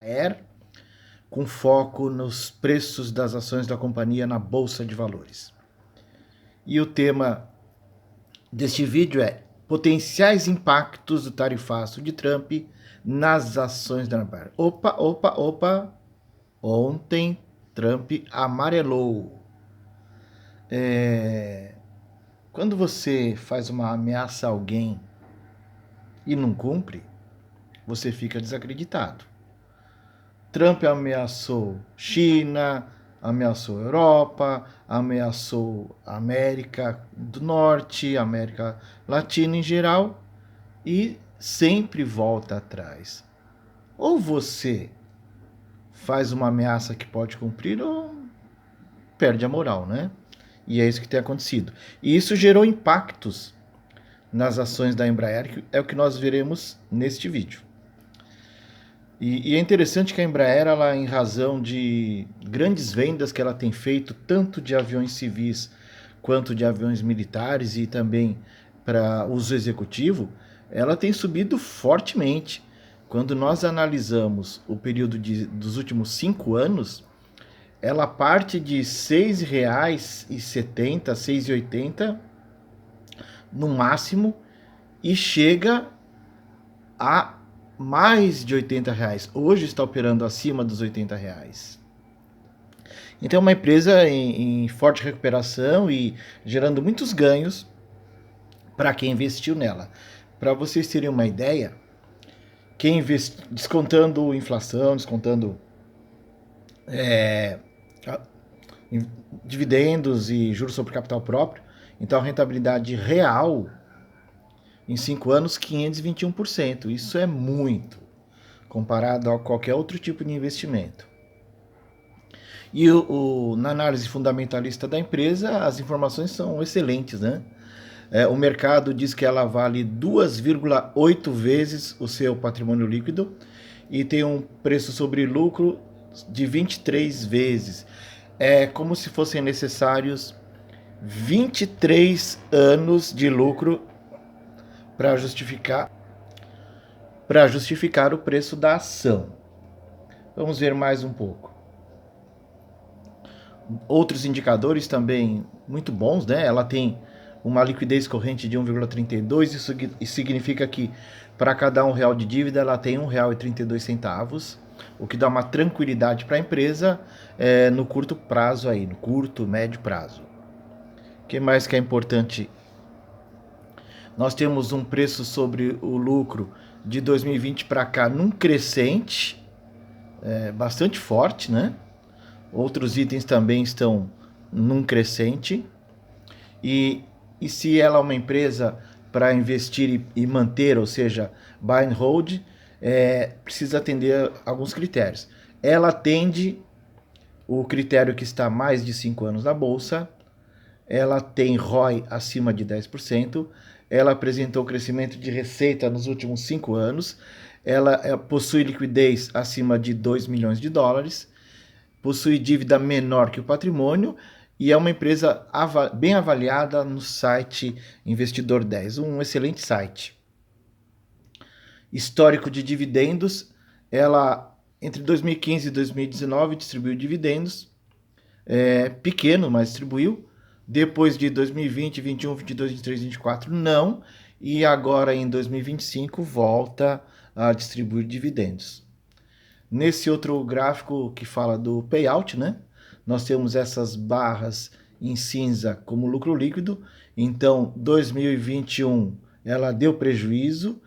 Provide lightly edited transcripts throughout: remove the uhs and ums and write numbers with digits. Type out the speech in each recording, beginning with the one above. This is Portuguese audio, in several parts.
Embraer, com foco nos preços das ações da companhia na Bolsa de Valores. E o tema deste vídeo é potenciais impactos do tarifaço de Trump nas ações da Embraer. Opa! Ontem Trump amarelou. Quando você faz uma ameaça a alguém e não cumpre, você fica desacreditado. Trump ameaçou China, ameaçou Europa, ameaçou América do Norte, América Latina em geral, e sempre volta atrás. Ou você faz uma ameaça que pode cumprir, ou perde a moral, né? E é isso que tem acontecido. E isso gerou impactos nas ações da Embraer, que é o que nós veremos neste vídeo. E é interessante que a Embraer, ela, em razão de grandes vendas que ela tem feito, tanto de aviões civis quanto de aviões militares e também para uso executivo, ela tem subido fortemente. Quando nós analisamos o período dos últimos 5 anos, ela parte de R$ 6,70, R$ 6,80 no máximo e chega a mais de R$ 80. Hoje está operando acima dos R$ 80. Então é uma empresa em forte recuperação e gerando muitos ganhos para quem investiu nela. Para vocês terem uma ideia, quem descontando inflação, descontando dividendos e juros sobre capital próprio, então a rentabilidade real em 5 anos, 521%. Isso é muito, comparado a qualquer outro tipo de investimento. E na análise fundamentalista da empresa, as informações são excelentes, né? O mercado diz que ela vale 2,8 vezes o seu patrimônio líquido e tem um preço sobre lucro de 23 vezes. É como se fossem necessários 23 anos de lucro para justificar o preço da ação. Vamos ver mais um pouco. Outros indicadores também muito bons, né? Ela tem uma liquidez corrente de 1,32, isso significa que para cada R$ 1 de dívida ela tem R$ 1,32, o que dá uma tranquilidade para a empresa no curto prazo aí, no curto, médio prazo. O que mais que é importante? Nós temos um preço sobre o lucro de 2020 para cá num crescente, bastante forte, né? Outros itens também estão num crescente. E se ela é uma empresa para investir e manter, ou seja, buy and hold, precisa atender alguns critérios. Ela atende o critério que está mais de 5 anos na bolsa, ela tem ROI acima de 10%, ela apresentou crescimento de receita nos últimos 5 anos, ela possui liquidez acima de 2 milhões de dólares, possui dívida menor que o patrimônio e é uma empresa bem avaliada no site Investidor 10, um excelente site. Histórico de dividendos, ela entre 2015 e 2019 distribuiu dividendos, pequeno, mas distribuiu. Depois de 2020, 21, 22, 23, 24, não. E agora em 2025 volta a distribuir dividendos. Nesse outro gráfico que fala do payout, né? Nós temos essas barras em cinza como lucro líquido. Então, 2021 ela deu prejuízo,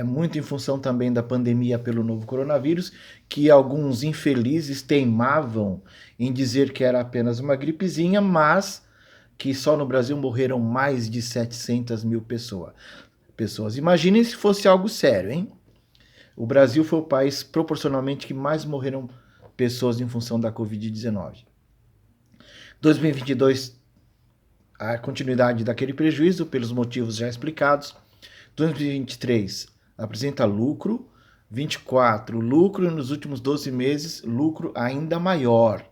muito em função também da pandemia pelo novo coronavírus, que alguns infelizes teimavam em dizer que era apenas uma gripezinha, mas que só no Brasil morreram mais de 700 mil pessoas. Imaginem se fosse algo sério, hein? O Brasil foi o país proporcionalmente que mais morreram pessoas em função da Covid-19. 2022, a continuidade daquele prejuízo, pelos motivos já explicados. 2023 apresenta lucro. 24, lucro nos últimos 12 meses, lucro ainda maior.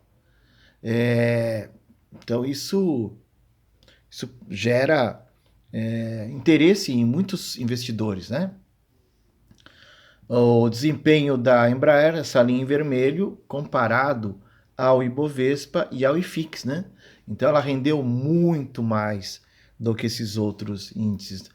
Então isso gera interesse em muitos investidores, né? O desempenho da Embraer, essa linha em vermelho, comparado ao Ibovespa e ao IFIX, né? Então ela rendeu muito mais do que esses outros índices.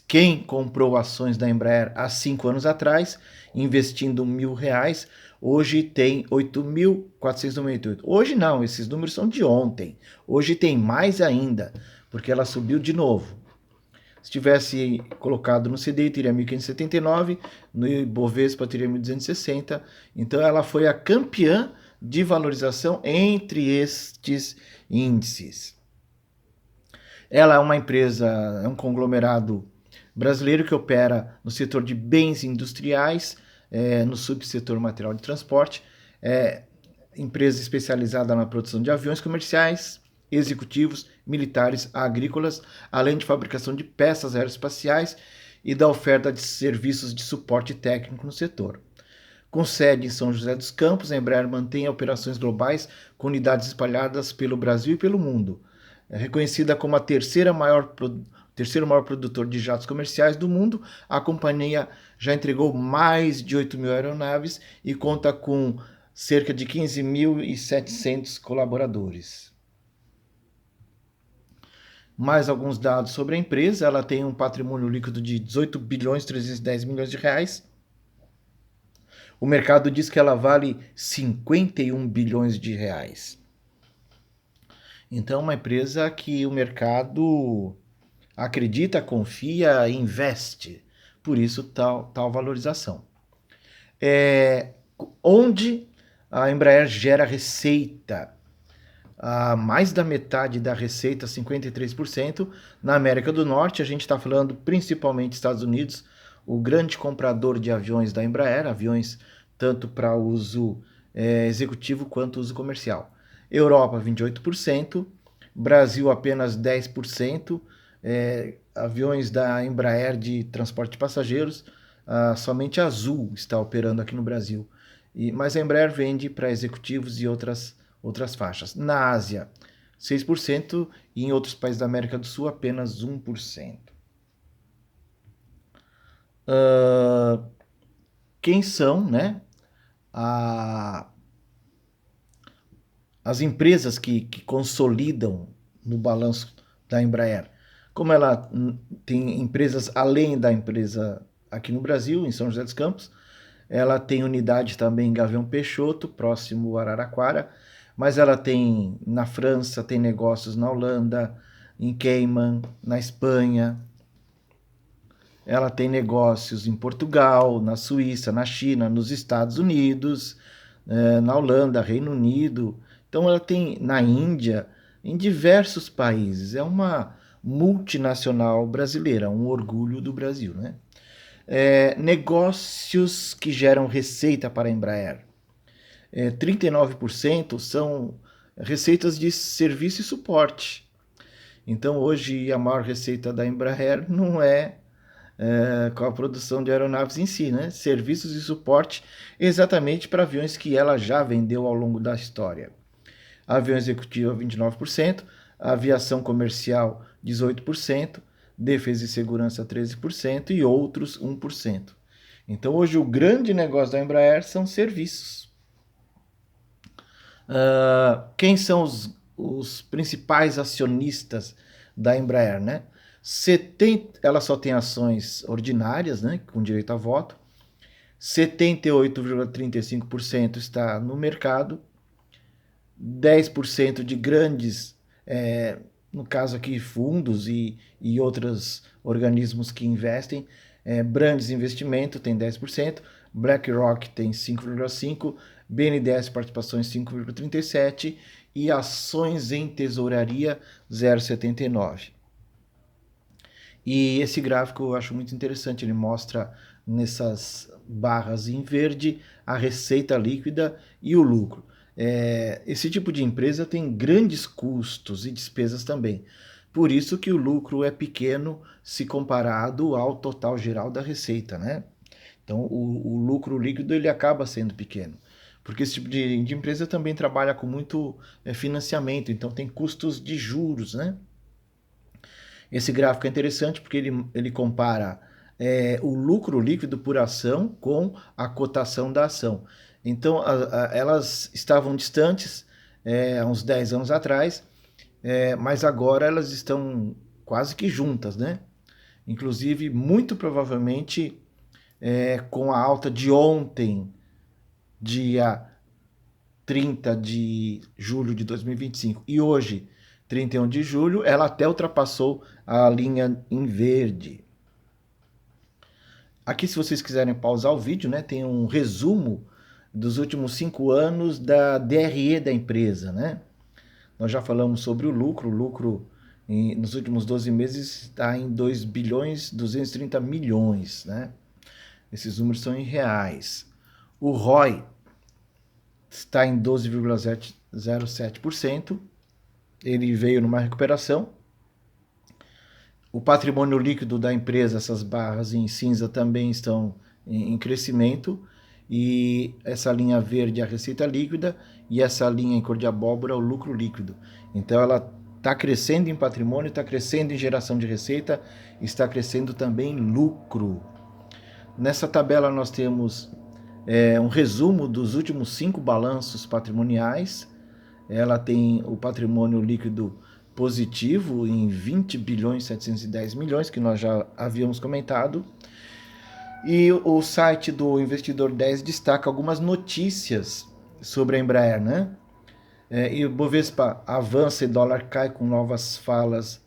Quem comprou ações da Embraer há 5 anos atrás, investindo R$ 1.000, hoje tem 8.498. Hoje não, esses números são de ontem. Hoje tem mais ainda, porque ela subiu de novo. Se tivesse colocado no CDI, teria 1.579, no Ibovespa teria 1.260. Então ela foi a campeã de valorização entre estes índices. Ela é uma empresa, é um conglomerado brasileiro que opera no setor de bens industriais, no subsetor material de transporte, empresa especializada na produção de aviões comerciais, executivos, militares, agrícolas, além de fabricação de peças aeroespaciais e da oferta de serviços de suporte técnico no setor. Com sede em São José dos Campos, a Embraer mantém operações globais com unidades espalhadas pelo Brasil e pelo mundo. É reconhecida como a terceiro maior produtor de jatos comerciais do mundo, a companhia já entregou mais de 8.000 aeronaves e conta com cerca de 15.700 colaboradores. Mais alguns dados sobre a empresa: ela tem um patrimônio líquido de 18 bilhões 310 milhões de reais. O mercado diz que ela vale 51 bilhões de reais. Então, uma empresa que o mercado acredita, confia, investe. Por isso, tal valorização. Onde a Embraer gera receita? Mais da metade da receita, 53%, na América do Norte. A gente está falando principalmente Estados Unidos, o grande comprador de aviões da Embraer, aviões tanto para uso executivo quanto uso comercial. Europa, 28%, Brasil apenas 10%, aviões da Embraer de transporte de passageiros, somente a Azul está operando aqui no Brasil. Mas a Embraer vende para executivos e outras faixas. Na Ásia, 6%, e em outros países da América do Sul, apenas 1%. Quem são, né, as empresas que consolidam no balanço da Embraer? Como ela tem empresas além da empresa aqui no Brasil, em São José dos Campos, ela tem unidade também em Gavião Peixoto, próximo a Araraquara, mas ela tem na França, tem negócios na Holanda, em Cayman, na Espanha. Ela tem negócios em Portugal, na Suíça, na China, nos Estados Unidos, na Holanda, Reino Unido. Então ela tem na Índia, em diversos países. É uma multinacional brasileira, um orgulho do Brasil, né? Negócios que geram receita para a Embraer. 39% são receitas de serviço e suporte. Então hoje a maior receita da Embraer não é com a produção de aeronaves em si, né? Serviços e suporte exatamente para aviões que ela já vendeu ao longo da história. Avião executivo 29%, aviação comercial 18%, defesa e segurança 13% e outros 1%. Então hoje o grande negócio da Embraer são serviços. Quem são os principais acionistas da Embraer, né? Ela só tem ações ordinárias, né, com direito a voto. 78,35% está no mercado. 10% de grandes, no caso aqui fundos e outros organismos que investem. Brandes Investimento tem 10%, BlackRock tem 5,5%, BNDES Participações 5,37% e Ações em Tesouraria 0,79%. E esse gráfico eu acho muito interessante, ele mostra nessas barras em verde a receita líquida e o lucro. Esse tipo de empresa tem grandes custos e despesas também. Por isso que o lucro é pequeno se comparado ao total geral da receita, né? Então o lucro líquido ele acaba sendo pequeno. Porque esse tipo de empresa também trabalha com muito financiamento, então tem custos de juros, né? Esse gráfico é interessante porque ele compara o lucro líquido por ação com a cotação da ação. Então, elas estavam distantes há uns 10 anos atrás, mas agora elas estão quase que juntas, né? Inclusive, muito provavelmente, com a alta de ontem, dia 30 de julho de 2025, e hoje, 31 de julho, ela até ultrapassou a linha em verde. Aqui, se vocês quiserem pausar o vídeo, né, tem um resumo dos últimos 5 anos da DRE da empresa, né? Nós já falamos sobre o lucro nos últimos 12 meses está em 2 bilhões 230 milhões, né? Esses números são em reais. O ROI está em 12,07%, ele veio numa recuperação. O patrimônio líquido da empresa, essas barras em cinza, também estão em crescimento. E essa linha verde é a receita líquida e essa linha em cor de abóbora é o lucro líquido. Então ela está crescendo em patrimônio, está crescendo em geração de receita, está crescendo também em lucro. Nessa tabela nós temos um resumo dos últimos 5 balanços patrimoniais. Ela tem o patrimônio líquido positivo em 20 bilhões 710 milhões, que nós já havíamos comentado. E o site do Investidor 10 destaca algumas notícias sobre a Embraer, né? E o Bovespa avança e dólar cai com novas falas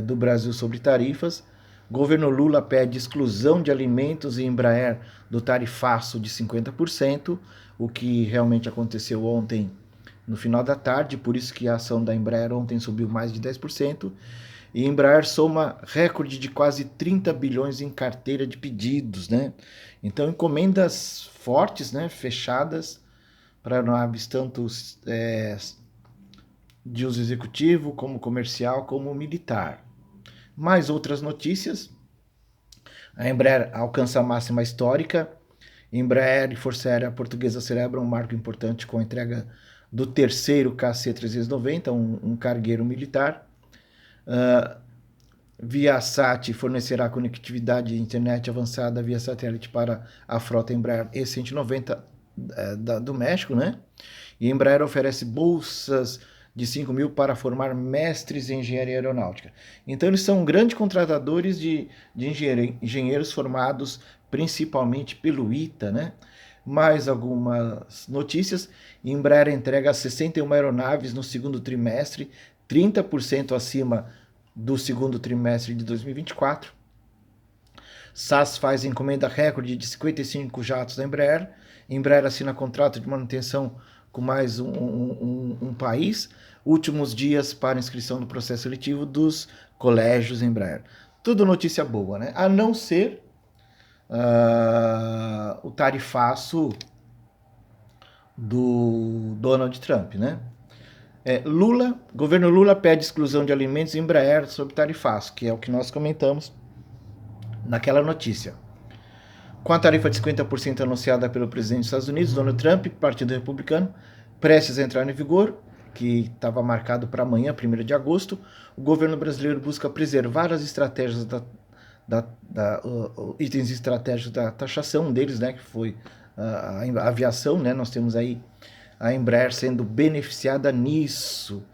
do Brasil sobre tarifas. Governo Lula pede exclusão de alimentos e Embraer do tarifaço de 50%, o que realmente aconteceu ontem no final da tarde, por isso que a ação da Embraer ontem subiu mais de 10%. E Embraer soma recorde de quase 30 bilhões em carteira de pedidos, né? Então, encomendas fortes, né, fechadas para aeronaves tanto de uso executivo, como comercial, como militar. Mais outras notícias. A Embraer alcança a máxima histórica. Embraer e Força Aérea Portuguesa celebram um marco importante com a entrega do terceiro KC-390, um cargueiro militar. Viasat fornecerá conectividade de internet avançada via satélite para a frota Embraer E190 do México, né? E Embraer oferece bolsas de 5 mil para formar mestres em engenharia aeronáutica. Então eles são grandes contratadores de engenheiros formados principalmente pelo ITA, né? Mais algumas notícias. Embraer entrega 61 aeronaves no segundo trimestre, 30% acima do segundo trimestre de 2024. SAS faz encomenda recorde de 55 jatos da Embraer. Embraer assina contrato de manutenção com mais um país. Últimos dias para inscrição no processo seletivo dos colégios Embraer. Tudo notícia boa, né? A não ser o tarifaço do Donald Trump, né? Governo Lula pede exclusão de alimentos em Embraer sob tarifaço, que é o que nós comentamos naquela notícia. Com a tarifa de 50% anunciada pelo presidente dos Estados Unidos, Donald Trump, Partido Republicano, prestes a entrar em vigor, que estava marcado para amanhã, 1º de agosto, o governo brasileiro busca preservar as estratégias itens estratégicos da taxação, um deles, né, que foi a aviação, né? Nós temos aí a Embraer sendo beneficiada nisso.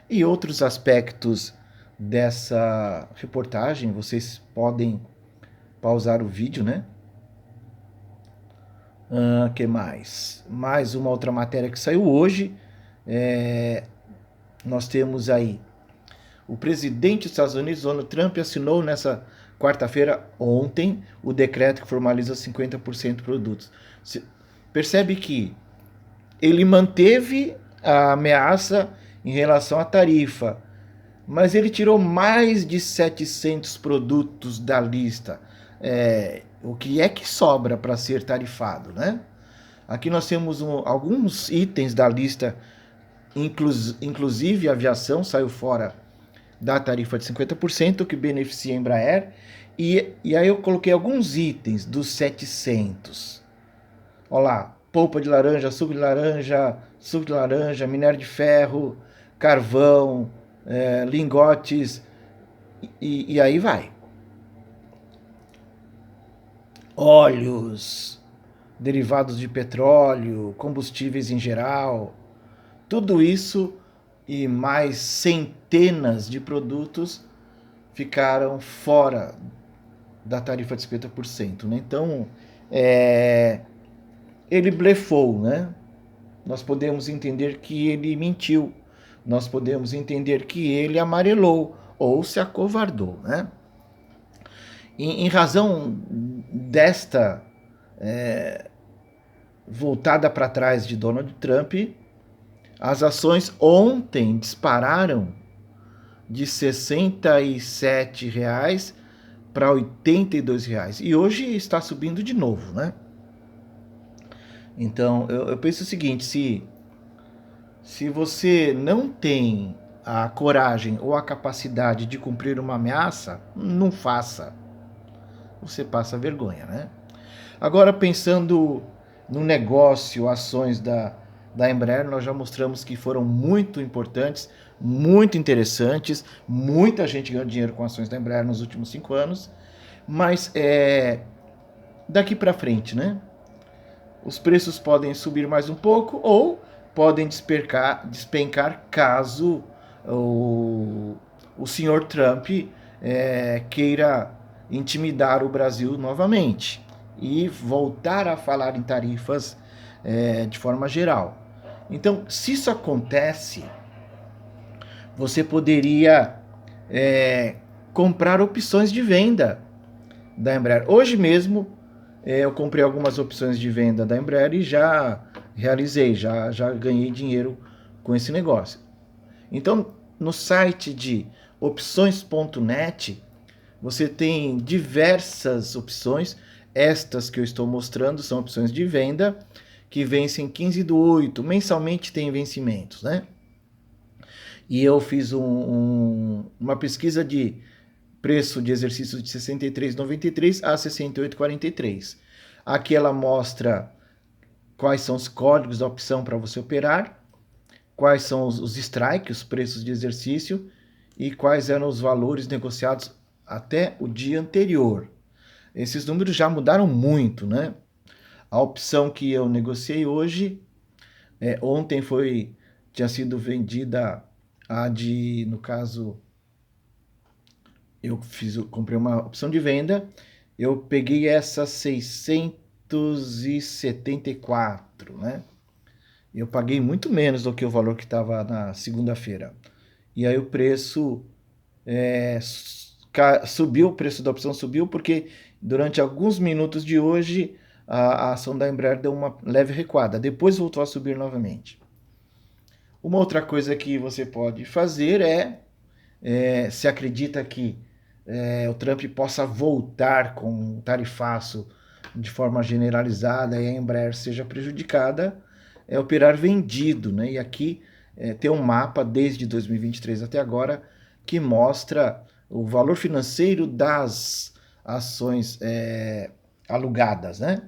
E outros aspectos dessa reportagem, vocês podem pausar o vídeo, né? Que mais? Mais uma outra matéria que saiu hoje. Nós temos aí o presidente dos Estados Unidos, Donald Trump, assinou nessa quarta-feira, ontem, o decreto que formaliza 50% produtos. Percebe que ele manteve a ameaça em relação à tarifa, mas ele tirou mais de 700 produtos da lista. O que é que sobra para ser tarifado, né? Aqui nós temos alguns itens da lista, inclusive a aviação saiu fora da tarifa de 50%, que beneficia a Embraer, e aí eu coloquei alguns itens dos 700. Olha lá, polpa de laranja, suco de laranja, minério de ferro, carvão, lingotes, e aí vai. óleos, derivados de petróleo, combustíveis em geral, tudo isso e mais centenas de produtos ficaram fora da tarifa de 50%, né? Então, ele blefou, né? Nós podemos entender que ele mentiu, nós podemos entender que ele amarelou ou se acovardou, né? Em razão desta voltada para trás de Donald Trump, as ações ontem dispararam de R$ 67 para R$ 82 e hoje está subindo de novo, né? Então eu penso o seguinte: se você não tem a coragem ou a capacidade de cumprir uma ameaça, não faça. Você passa vergonha, né? Agora, pensando no negócio, ações da Embraer, nós já mostramos que foram muito importantes, muito interessantes, muita gente ganhou dinheiro com ações da Embraer nos últimos 5 anos, mas daqui para frente, né? Os preços podem subir mais um pouco ou podem despencar caso o senhor Trump queira intimidar o Brasil novamente e voltar a falar em tarifas de forma geral. Então, se isso acontece, você poderia comprar opções de venda da Embraer. Hoje mesmo eu comprei algumas opções de venda da Embraer e já realizei, já ganhei dinheiro com esse negócio. Então, no site de opções.net, você tem diversas opções. Estas que eu estou mostrando são opções de venda que vencem 15/8, mensalmente tem vencimentos, né? E eu fiz uma pesquisa de preço de exercícios de R$ 63,93 a R$ 68,43. Aqui ela mostra quais são os códigos da opção para você operar, quais são os strikes, os preços de exercício e quais eram os valores negociados até o dia anterior. Esses números já mudaram muito, né? A opção que eu negociei hoje, ontem tinha sido vendida no caso, eu comprei uma opção de venda, eu peguei essa 674, né? Eu paguei muito menos do que o valor que estava na segunda-feira. E aí o preço subiu, o preço da opção subiu porque durante alguns minutos de hoje a ação da Embraer deu uma leve recuada, depois voltou a subir novamente. Uma outra coisa que você pode fazer se acredita que o Trump possa voltar com um tarifaço de forma generalizada e a Embraer seja prejudicada, operar vendido, né? E aqui tem um mapa desde 2023 até agora que mostra o valor financeiro das ações alugadas, né?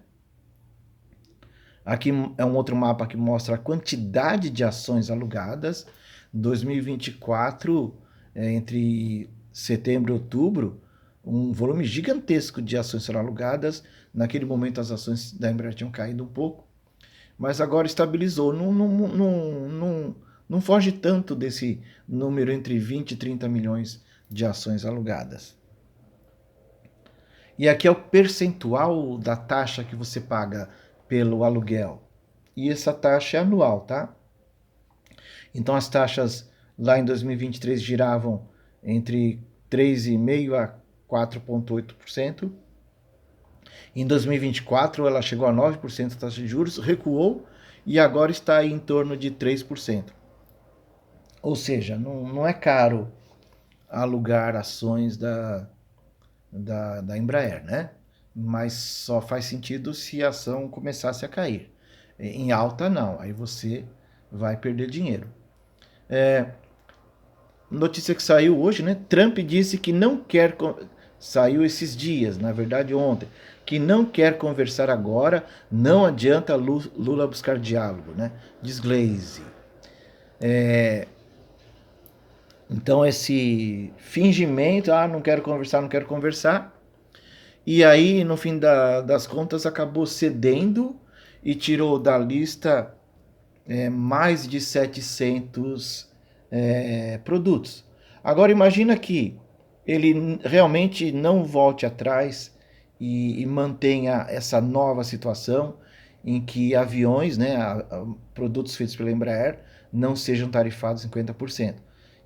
Aqui é um outro mapa que mostra a quantidade de ações alugadas. 2024, entre setembro e outubro, um volume gigantesco de ações foram alugadas. Naquele momento as ações da Embraer tinham caído um pouco, mas agora estabilizou. Não foge tanto desse número entre 20 e 30 milhões de ações alugadas. E aqui é o percentual da taxa que você paga pelo aluguel. E essa taxa é anual, tá? Então as taxas lá em 2023 giravam entre 3,5% a 4,8%. Em 2024 ela chegou a 9% a taxa de juros, recuou e agora está em torno de 3%. Ou seja, não é caro alugar ações da Embraer, né? Mas só faz sentido se a ação começasse a cair. Em alta, não. Aí você vai perder dinheiro. Notícia que saiu hoje, né? Trump disse que não quer... Saiu esses dias, na verdade ontem, que não quer conversar agora, não adianta Lula buscar diálogo, né? Diz Glaze. Então esse fingimento, não quero conversar, e aí, no fim das contas, acabou cedendo e tirou da lista mais de 700 produtos. Agora imagina que ele realmente não volte atrás e mantenha essa nova situação em que aviões, né, produtos feitos pela Embraer, não sejam tarifados 50%.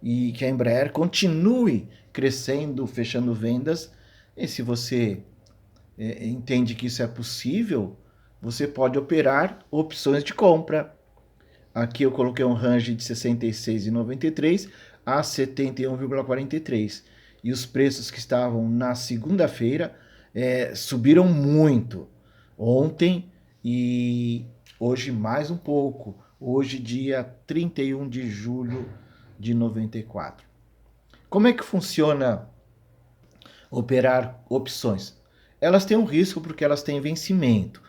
E que a Embraer continue crescendo, fechando vendas. E se você entende que isso é possível, você pode operar opções de compra. Aqui eu coloquei um range de 66,93 a 71,43. E os preços que estavam na segunda-feira subiram muito. Ontem e hoje mais um pouco. Hoje, dia 31 de julho de 94. Como é que funciona operar opções? Elas têm um risco porque elas têm vencimento.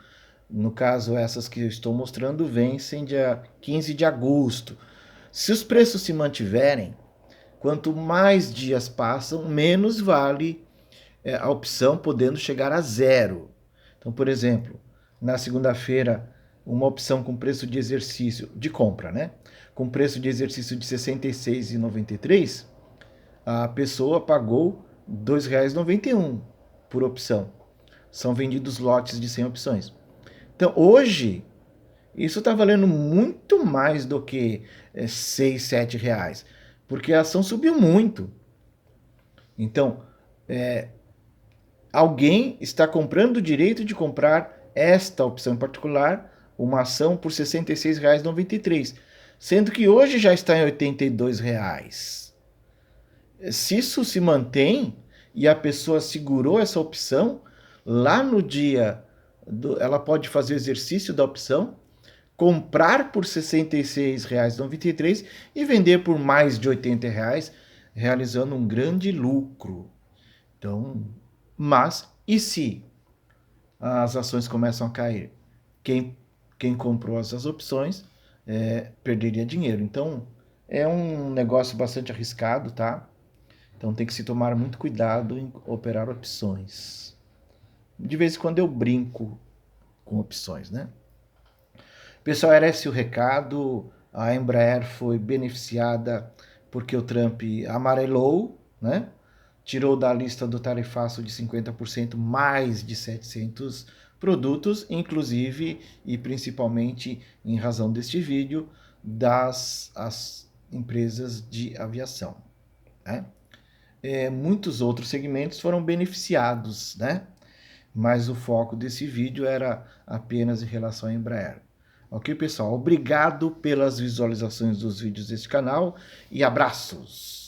No caso, essas que eu estou mostrando vencem dia 15 de agosto. Se os preços se mantiverem, quanto mais dias passam, menos vale a opção, podendo chegar a zero. Então, por exemplo, na segunda-feira, uma opção com preço de exercício, de compra, né? Com preço de exercício de R$ 66,93, a pessoa pagou R$ 2,91 por opção. São vendidos lotes de 100 opções. Então, hoje, isso está valendo muito mais do que 6, 7 reais, porque a ação subiu muito. Então, alguém está comprando o direito de comprar esta opção em particular, uma ação por R$ 66,93, sendo que hoje já está em R$ 82 reais. Se isso se mantém e a pessoa segurou essa opção, lá no dia, ela pode fazer o exercício da opção, comprar por R$ 66,93 e vender por mais de R$ 80 reais, realizando um grande lucro. Então, mas e se as ações começam a cair? Quem comprou essas opções perderia dinheiro. Então, é um negócio bastante arriscado, tá? Então tem que se tomar muito cuidado em operar opções. De vez em quando eu brinco com opções, né? Pessoal, era esse o recado. A Embraer foi beneficiada porque o Trump amarelou, né? Tirou da lista do tarifaço de 50% mais de 700 produtos, inclusive e principalmente em razão deste vídeo, as empresas de aviação, né? Muitos outros segmentos foram beneficiados, né? Mas o foco desse vídeo era apenas em relação à Embraer. Ok, pessoal? Obrigado pelas visualizações dos vídeos deste canal e abraços!